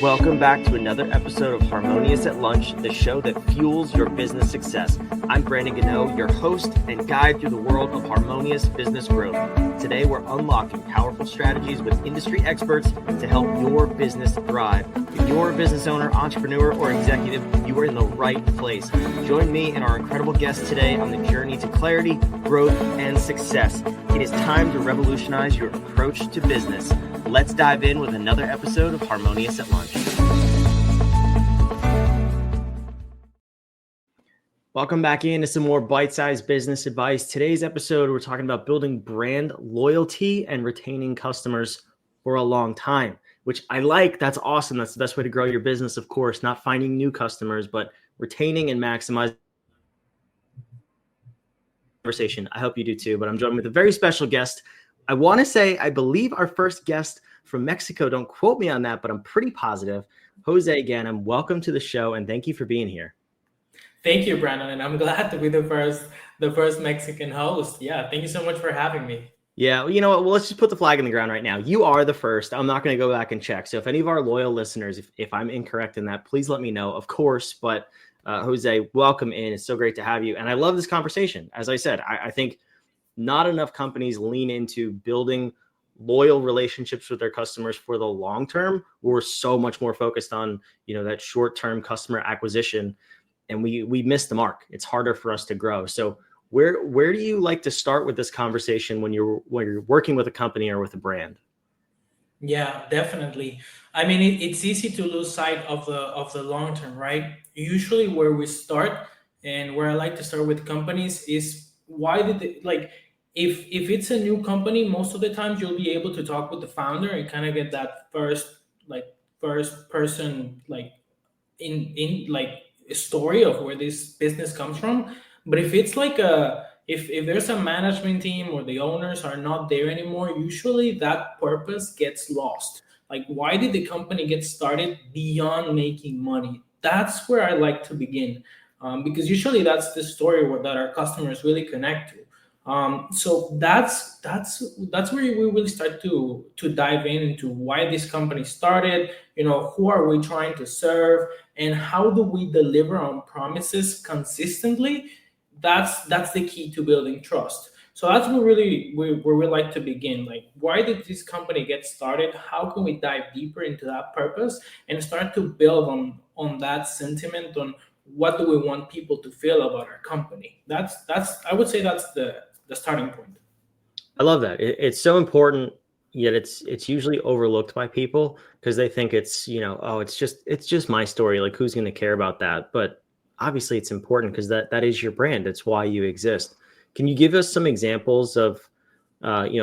Welcome back to another episode of Harmonious at Lunch, the show that fuels your business success. I'm Brandon Gano, your host and guide through the world of harmonious business growth. Today, we're unlocking powerful strategies with industry experts to help your business thrive. If you're a business owner, entrepreneur, or executive, you are in the right place. Join me and our incredible guest today on the journey to clarity, growth, and success. It is time to revolutionize your approach to business. Let's dive in with another episode of Harmonious at Lunch. Welcome back into some more bite-sized business advice. Today's episode, we're talking about building brand loyalty and retaining customers for a long time, which I like. That's awesome. That's the best way to grow your business, of course, not finding new customers, but retaining and maximizing conversation. I hope you do too, but I'm joined with a very special guest. I want to say, I believe our first guest from Mexico, don't quote me on that, but I'm pretty positive. Jose Ganem, welcome to the show, and thank you for being here. Thank you, Brandon, and I'm glad to be the first Mexican host. Yeah, thank you so much for having me. Yeah, you know what? Well, let's just put the flag in the ground right now. You are the first. I'm not going to go back and check. So if any of our loyal listeners, if I'm incorrect in that, please let me know, of course. But Jose, welcome in. It's so great to have you. And I love this conversation. As I said, I think not enough companies lean into building loyal relationships with their customers for the long term. We're so much more focused on, that short-term customer acquisition, and we miss the mark. It's harder for us to grow. So where do you like to start with this conversation when you're working with a company or with a brand? Yeah, definitely. I mean, it's easy to lose sight of the long term, right? Usually, where we start and where I like to start with companies is why did they like if it's a new company, most of the times you'll be able to talk with the founder and kind of get that first person in a story of where this business comes from. But if it's like if there's a management team or the owners are not there anymore, usually that purpose gets lost. Like, why did the company get started beyond making money? That's where I like to begin, because usually that's the story that our customers really connect to. So that's where we really start to dive into why this company started. Who are we trying to serve, and how do we deliver on promises consistently? That's the key to building trust. So that's where we like to begin. Like, why did this company get started? How can we dive deeper into that purpose and start to build on that sentiment, on what do we want people to feel about our company? That's I would say that's the starting point. I love that. It's so important, yet it's usually overlooked by people because they think it's, it's just my story. Like, who's going to care about that? But obviously it's important because that is your brand. It's why you exist. Can you give us some examples of,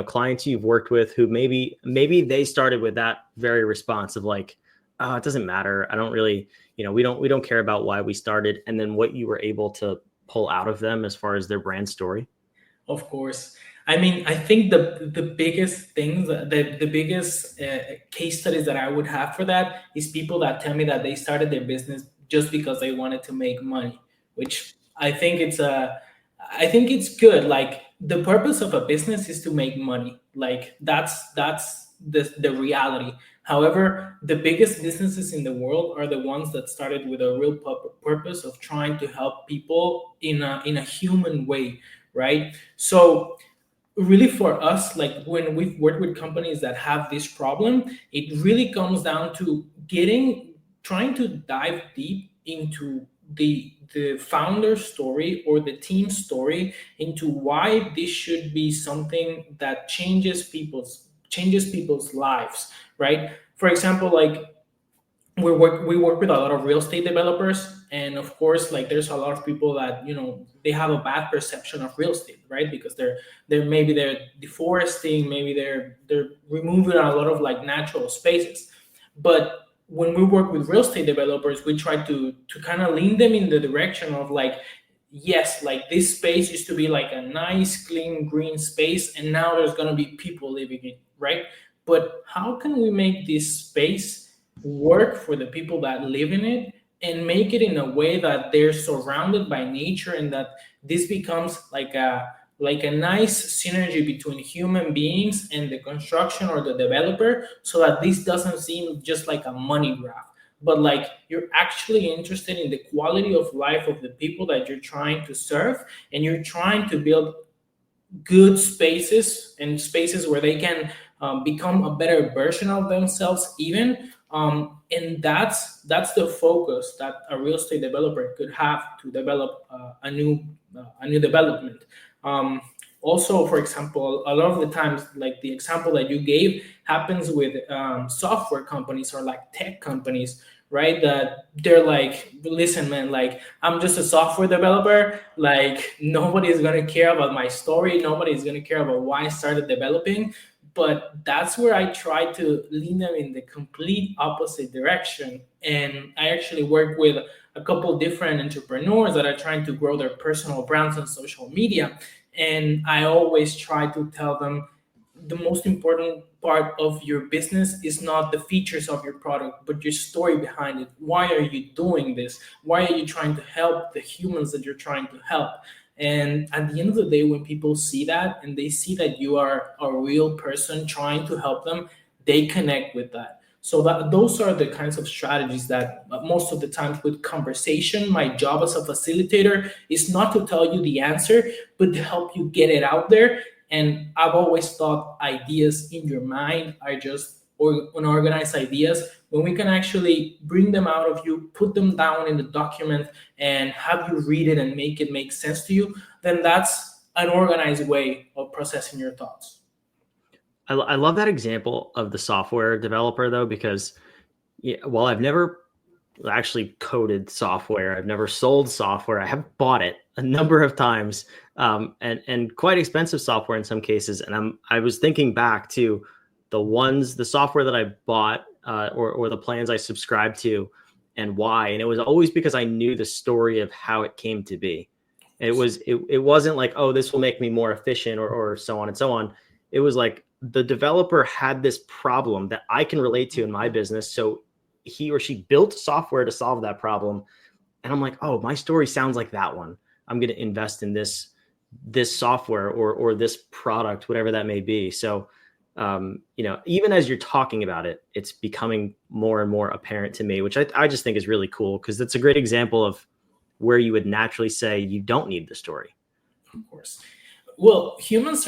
clients you've worked with who maybe they started with that very response of like, oh, it doesn't matter. I don't really, we don't care about why we started. And then what you were able to pull out of them as far as their brand story? Of course. I mean, I think the biggest things, the biggest case studies that I would have for that is people that tell me that they started their business just because they wanted to make money, which I think it's good. Like, the purpose of a business is to make money. Like, that's the reality. However, the biggest businesses in the world are the ones that started with a real purpose of trying to help people in a human way, right? So really, for us, like, when we've worked with companies that have this problem, it really comes down to trying to dive deep into the founder story or the team story, into why this should be something that changes people's lives, right? For example, like, we work with a lot of real estate developers, and of course, like, there's a lot of people that they have a bad perception of real estate, right? Because they're deforesting, maybe they're removing a lot of like natural spaces. But when we work with real estate developers, we try to kind of lean them in the direction of like, yes, like, this space used to be like a nice clean green space, and now there's going to be people living in it, right? But how can we make this space work for the people that live in it, and make it in a way that they're surrounded by nature, and that this becomes like like a nice synergy between human beings and the construction or the developer, so that this doesn't seem just like a money grab, but like you're actually interested in the quality of life of the people that you're trying to serve, and you're trying to build good spaces, and spaces where they can become a better version of themselves even, and that's the focus that a real estate developer could have to develop a new development. Also, for example, a lot of the times, like the example that you gave happens with software companies or like tech companies, right? That they're like, listen, man, like I'm just a software developer. Like nobody's gonna care about my story. Nobody's gonna care about why I started developing. But that's where I try to lean them in the complete opposite direction. And I actually work with a couple different entrepreneurs that are trying to grow their personal brands on social media. And I always try to tell them the most important part of your business is not the features of your product, but your story behind it. Why are you doing this? Why are you trying to help the humans that you're trying to help? And at the end of the day, when people see that and they see that you are a real person trying to help them, they connect with that. So that those are the kinds of strategies that most of the times with conversation, my job as a facilitator is not to tell you the answer, but to help you get it out there. And I've always thought ideas in your mind are just unorganized ideas. When we can actually bring them out of you, put them down in the document, and have you read it and make it make sense to you, then that's an organized way of processing your thoughts. I love that example of the software developer though, because while I've never actually coded software, I've never sold software. I have bought it a number of times, and quite expensive software in some cases. And I was thinking back to the software that I bought, or the plans I subscribed to, and why. And it was always because I knew the story of how it came to be. It wasn't like, oh, this will make me more efficient, or so on and so on. It was like the developer had this problem that I can relate to in my business. So he or she built software to solve that problem. And I'm like, oh, my story sounds like that one. I'm going to invest in this software, or this product, whatever that may be. So, even as you're talking about it, it's becoming more and more apparent to me, which I just think is really cool, because it's a great example of where you would naturally say you don't need the story. Of course. Well, humans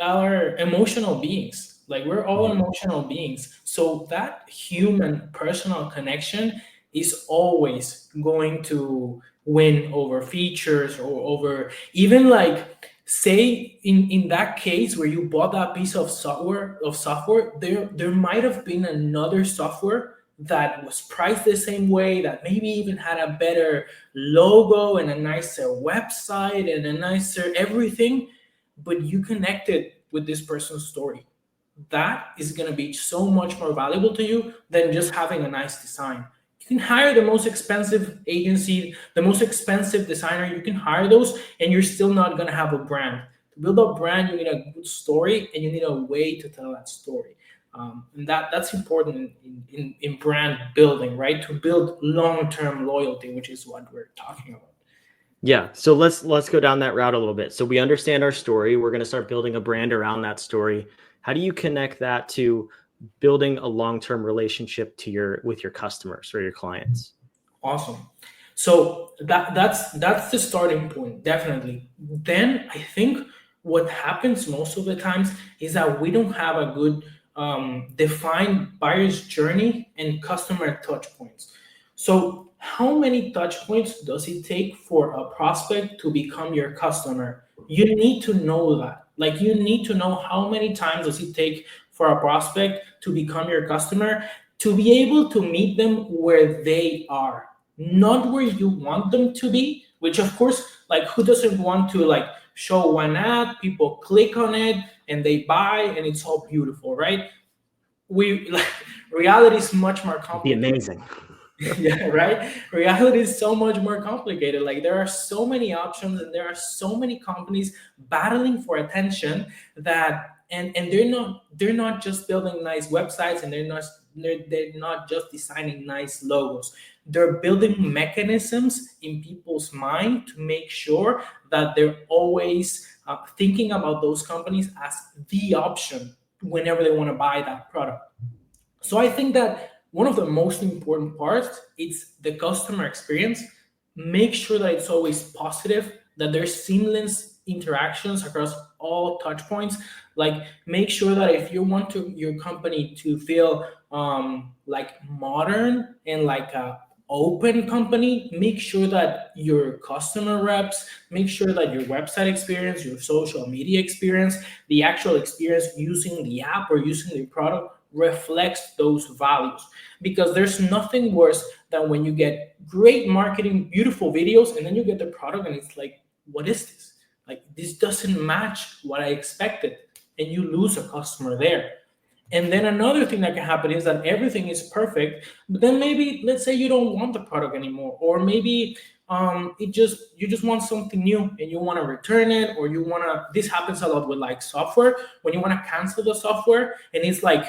are emotional beings. Like we're all emotional beings. So that human personal connection is always going to win over features, or over even, like, say in that case where you bought that piece of software, there might have been another software that was priced the same way, that maybe even had a better logo and a nicer website and a nicer everything, but you connected with this person's story. That is going to be so much more valuable to you than just having a nice design. You can hire the most expensive agency, the most expensive designer, you can hire those, and you're still not going to have a brand. To build a brand, you need a good story, and you need a way to tell that story. And that's important in brand building, right? To build long-term loyalty, which is what we're talking about. Yeah. So let's go down that route a little bit. So we understand our story. We're going to start building a brand around that story. How do you connect that to building a long-term relationship with your customers or your clients? Awesome. So that's the starting point, definitely. Then I think what happens most of the times is that we don't have a good defined buyer's journey and customer touch points. So how many touch points does it take for a prospect to become your customer? You need to know that. Like you need to know how many times does it take for a prospect to become your customer, to be able to meet them where they are, not where you want them to be. Which of course, like who doesn't want to like show one ad, people click on it and they buy and it's all beautiful, right? We like reality is much more complicated. Be amazing. Yeah, right. Reality is so much more complicated. Like there are so many options and there are so many companies battling for attention, that and they're not just building nice websites, and they're They're not just designing nice logos. They're building mechanisms in people's mind to make sure that they're always thinking about those companies as the option whenever they want to buy that product. So I think that one of the most important parts is the customer experience. Make sure that it's always positive, that there's seamless interactions across all touch points. Like make sure that if you want to your company to feel like modern and like a open company, make sure that your customer reps, make sure that your website experience, your social media experience, the actual experience using the app or using the product reflects those values, because there's nothing worse than when you get great marketing, beautiful videos, and then you get the product and it's like, what is this? Like, this doesn't match what I expected, and you lose a customer there. And then another thing that can happen is that everything is perfect, but then maybe let's say you don't want the product anymore, or maybe you just want something new and you want to return it, or you want to. This happens a lot with like software, when you want to cancel the software, and it's like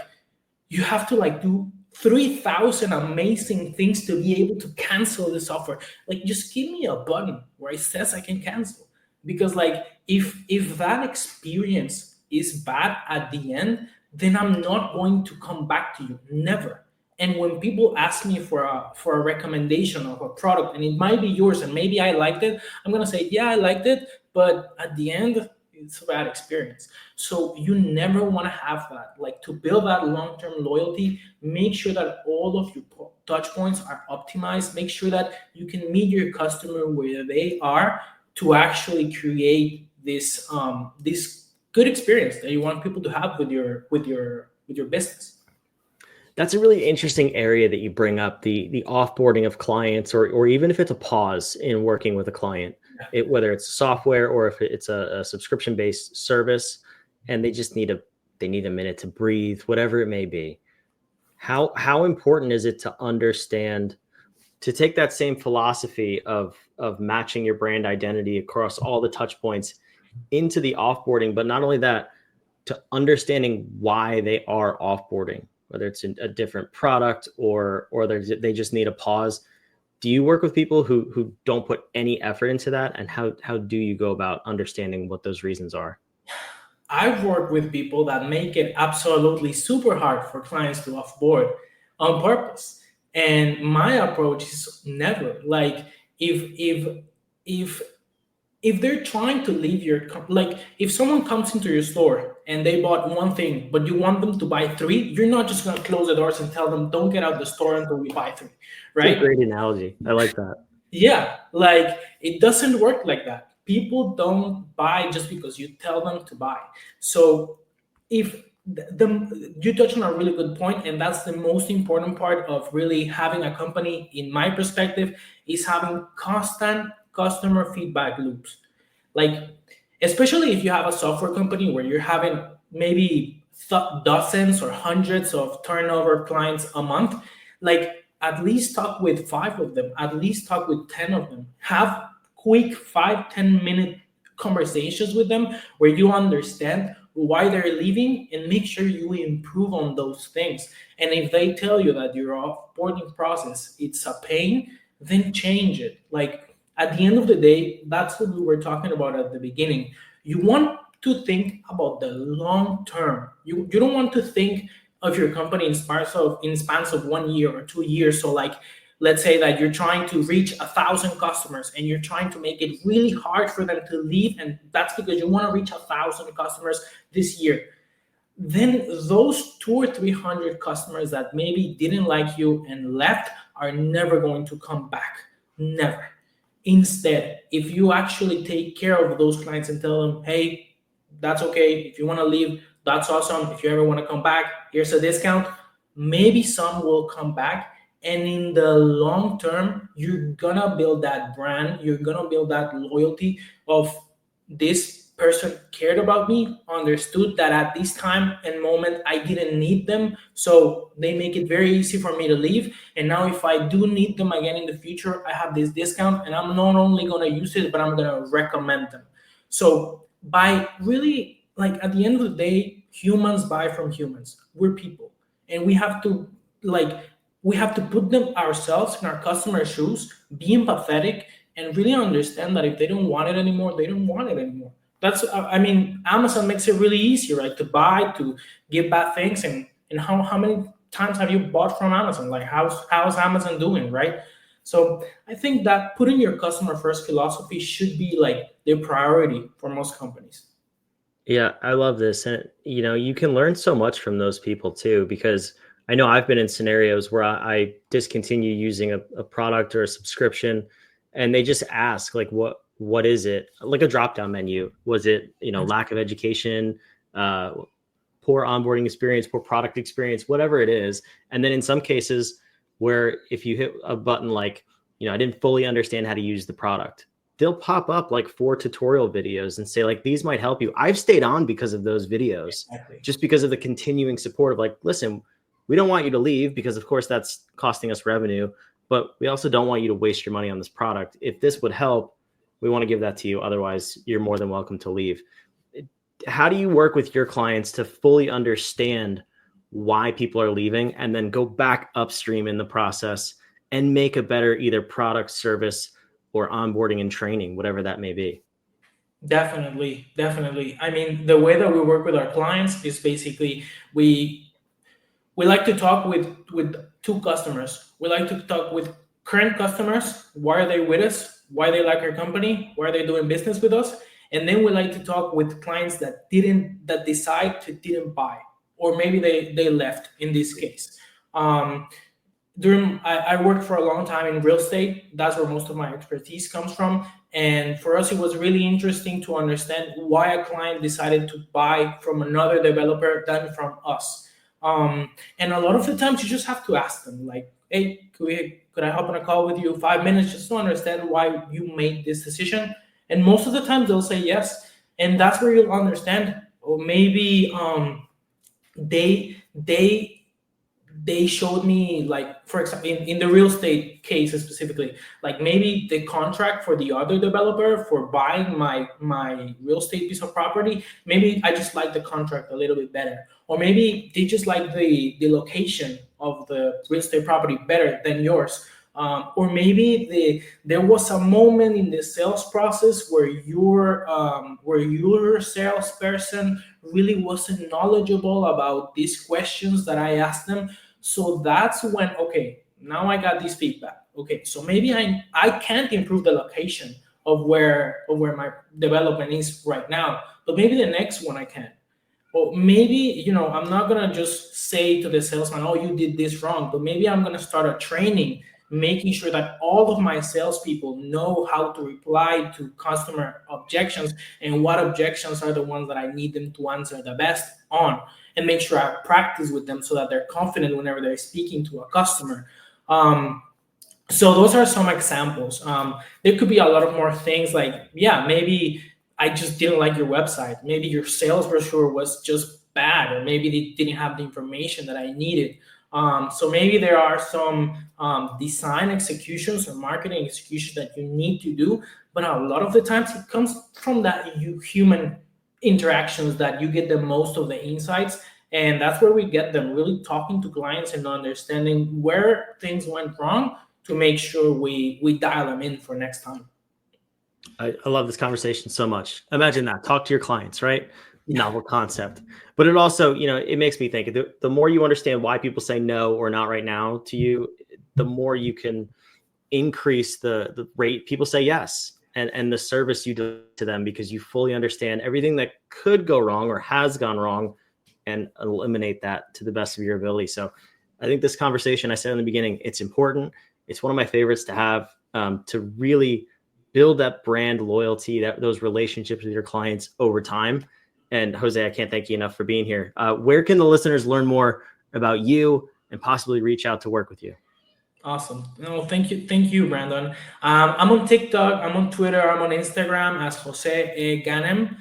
you have to like do 3,000 amazing things to be able to cancel the software. Like, just give me a button where it says I can cancel. Because like if that experience is bad at the end, then I'm not going to come back to you. Never. And when people ask me for a recommendation of a product, and it might be yours, and maybe I liked it, I'm gonna say, yeah, I liked it, but at the end, it's a bad experience. So you never want to have that. Like, to build that long-term loyalty, make sure that all of your touch points are optimized. Make sure that you can meet your customer where they are to actually create this good experience that you want people to have with your business. That's a really interesting area that you bring up, the offboarding of clients, or even if it's a pause in working with a client, whether it's software or if it's a subscription based service, and they just need a minute to breathe, whatever it may be. How important is it to understand, to take that same philosophy of matching your brand identity across all the touch points into the offboarding, but not only that, to understanding why they are offboarding, whether it's a different product or they just need a pause. Do you work with people who don't put any effort into that? And how do you go about understanding what those reasons are? I've worked with people that make it absolutely super hard for clients to offboard on purpose. And my approach is never. Like, if if they're trying to leave like, if someone comes into your store and they bought one thing but you want them to buy three, you're not just going to close the doors and tell them don't get out the store until we buy three, It's a right? great analogy. I like that. Yeah, like, it doesn't work like that. People don't buy just because you tell them to buy. So if you touch on a really good point, and that's the most important part of really having a company, in my perspective, is having constant customer feedback loops. Like, especially if you have a software company where you're having maybe dozens or hundreds of turnover clients a month, like, at least talk with five of them, at least talk with 10 of them, have quick 5-10 minute conversations with them where you understand why they're leaving, and make sure you improve on those things. And if they tell you that your offboarding process it's a pain, then change it. Like, at the end of the day, that's what we were talking about at the beginning. You want to think about the long term. You don't want to think of your company in spans of 1 year or 2 years. So like, let's say that you're trying to reach 1,000 customers and you're trying to make it really hard for them to leave, and that's because you want to reach 1,000 customers this year. Then those 200 or 300 customers that maybe didn't like you and left are never going to come back. Never. Instead, if you actually take care of those clients and tell them, hey, that's okay. If you want to leave, that's awesome. If you ever want to come back, here's a discount. Maybe some will come back. And in the long term, you're going to build that brand. You're going to build that loyalty of, this person cared about me, understood that at this time and moment I didn't need them. So they make it very easy for me to leave. And now if I do need them again in the future, I have this discount, and I'm not only going to use it, but I'm going to recommend them. So by really, like, at the end of the day, humans buy from humans. We're people. And we have to like we have to put them ourselves in our customer shoes, be empathetic, and really understand that if they don't want it anymore, they don't want it anymore. That's I mean, Amazon makes it really easy, right? To buy, to give bad things, and how many times have you bought from Amazon? Like how's Amazon doing, right? So I think that putting your customer first philosophy should be like their priority for most companies. Yeah, I love this. And, you can learn so much from those people too, because I know I've been in scenarios where I discontinue using a product or a subscription, and they just ask, like, what is it? Like a drop down menu. Was it, lack of education, uh, poor onboarding experience, poor product experience, whatever it is. And then in some cases where if you hit a button like, I didn't fully understand how to use the product, they'll pop up like 4 tutorial videos and say like, these might help you. I've stayed on because of those videos, Exactly. just because of the continuing support of like, listen, we don't want you to leave because of course that's costing us revenue, but we also don't want you to waste your money on this product. If this would help, we want to give that to you. Otherwise, you're more than welcome to leave. How do you work with your clients to fully understand why people are leaving and then go back upstream in the process and make a better either product, service, or onboarding and training, whatever that may be? Definitely, definitely. I mean, the way that we work with our clients is basically we we like to talk with two customers. We like to talk with current customers. Why are they with us? Why they like our company? Why are they doing business with us? And then we like to talk with clients that decide to didn't buy, or maybe they left in this case. Um, I worked for a long time in real estate. That's where most of my expertise comes from. And for us, it was really interesting to understand why a client decided to buy from another developer than from us. And a lot of the times, you just have to ask them, like, "Hey, could I hop on a call with you 5 minutes just to understand why you made this decision?" And most of the time, they'll say yes, and that's where you'll understand. Or maybe they they showed me, like, for example, in the real estate case specifically, like maybe the contract for the other developer for buying my real estate piece of property, maybe I just like the contract a little bit better, or maybe they just like the location of the real estate property better than yours. Or maybe there was a moment in the sales process where your salesperson really wasn't knowledgeable about these questions that I asked them. So that's when, okay, now I got this feedback. Okay, so maybe I can't improve the location of where my development is right now, but maybe the next one I can. Or maybe, I'm not gonna just say to the salesman, "Oh, you did this wrong," but maybe I'm gonna start a training, making sure that all of my salespeople know how to reply to customer objections and what objections are the ones that I need them to answer the best on, and make sure I practice with them so that they're confident whenever they're speaking to a customer. So those are some examples. There could be a lot of more things, like, yeah, maybe I just didn't like your website. Maybe your sales brochure was just bad, or maybe they didn't have the information that I needed. So maybe there are some design executions or marketing executions that you need to do, but a lot of the times it comes from that human interactions that you get the most of the insights, and that's where we get them really talking to clients and understanding where things went wrong to make sure we dial them in for next time. I love this conversation so much. Imagine that. Talk to your clients, right? Yeah, Novel concept. But it also, it makes me think the more you understand why people say no or not right now to you, the more you can increase the rate people say yes, and the service you do to them, because you fully understand everything that could go wrong or has gone wrong and eliminate that to the best of your ability. So I think this conversation, I said in the beginning, it's important. It's one of my favorites to have, to really build that brand loyalty, those relationships with your clients over time. And Jose, I can't thank you enough for being here. Where can the listeners learn more about you and possibly reach out to work with you? awesome. No, thank you, Brandon. I'm on TikTok, I'm on Twitter, I'm on Instagram as Jose Ganem.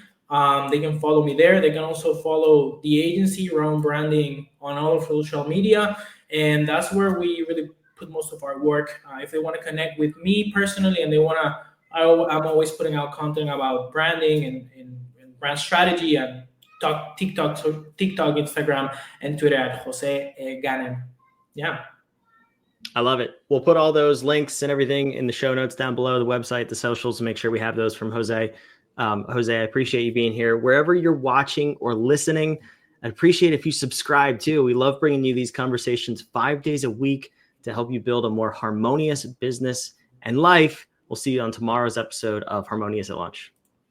They can follow me there. They can also follow the agency around branding on all of social media, and that's where we really put most of our work. If they want to connect with me personally, and they want to, I'm always putting out content about branding and brand strategy, and TikTok, Instagram, and Twitter at Jose Ganem. Yeah. I love it. We'll put all those links and everything in the show notes down below, the website, the socials, to make sure we have those from Jose. Jose, I appreciate you being here. Wherever you're watching or listening, I'd appreciate if you subscribe too. We love bringing you these conversations 5 days a week to help you build a more harmonious business and life. We'll see you on tomorrow's episode of Harmonious at Lunch.